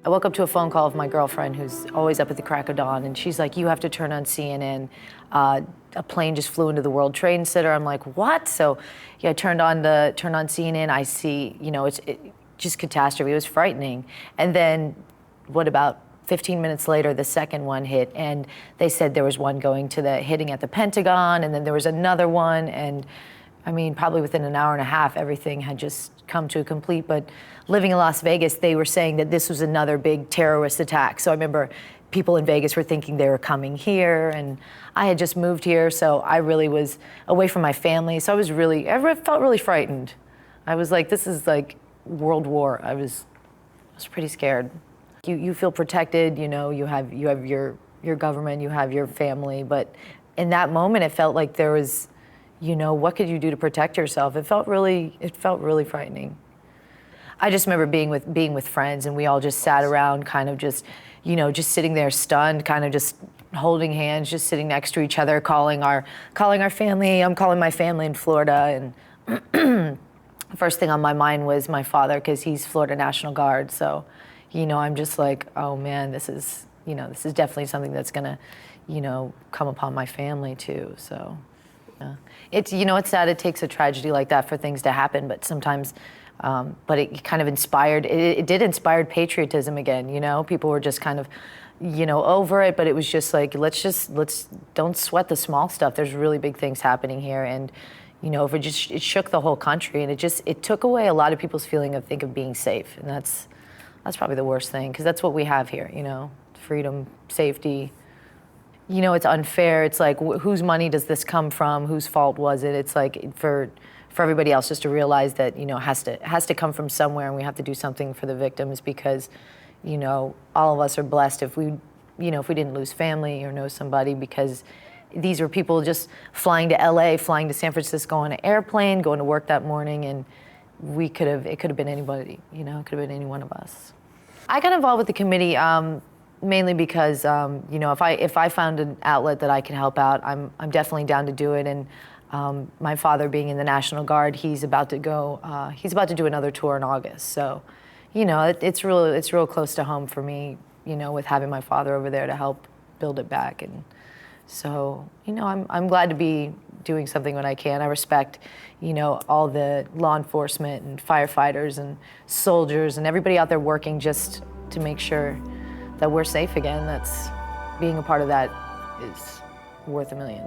I woke up to a phone call of my girlfriend who's always up at the crack of dawn, and she's like, you have to turn on CNN. A plane just flew into the World Trade Center. I'm like, what? So yeah, I turned on CNN. I see, it's just catastrophe. It was frightening. And then what about 15 minutes later, the second one hit, and they said there was one hitting at the Pentagon, and then there was another one, and I mean, probably within an hour and a half, everything had just come to a complete, but living in Las Vegas, they were saying that this was another big terrorist attack. So I remember people in Vegas were thinking they were coming here, and I had just moved here, so I really was away from my family, so I felt really frightened. I was like, this is like World War. I was pretty scared. You feel protected, you have your government, you have your family, but in that moment, it felt like there was, what could you do to protect yourself? It felt really frightening. I just remember being with friends, and we all just sat around, kind of just sitting there stunned, kind of just holding hands, just sitting next to each other, calling our family. I'm calling my family in Florida, and first thing on my mind was my father, because he's Florida National Guard. So, I'm just like, oh man, this is definitely something that's gonna, come upon my family too. So, yeah. It's sad. It takes a tragedy like that for things to happen, but sometimes, but it kind of inspired. It did inspire patriotism again. People were just kind of, over it. But it was just like, let's don't sweat the small stuff. There's really big things happening here, and it shook the whole country, and it took away a lot of people's feeling of being safe, and that's probably the worst thing, because that's what we have here. Freedom, safety. It's unfair. It's like, whose money does this come from? Whose fault was it? It's like for everybody else just to realize that, it has to come from somewhere, and we have to do something for the victims, because, all of us are blessed if we didn't lose family or know somebody, because these were people just flying to LA, flying to San Francisco on an airplane, going to work that morning, and it could have been anybody, it could have been any one of us. I got involved with the committee mainly because, if I found an outlet that I could help out, I'm definitely down to do it. And my father being in the National Guard, he's about to do another tour in August. So, it's real close to home for me, with having my father over there to help build it back. And so, I'm glad to be doing something when I can. I respect, all the law enforcement and firefighters and soldiers and everybody out there working just to make sure that we're safe again. Being a part of that is worth $1 million.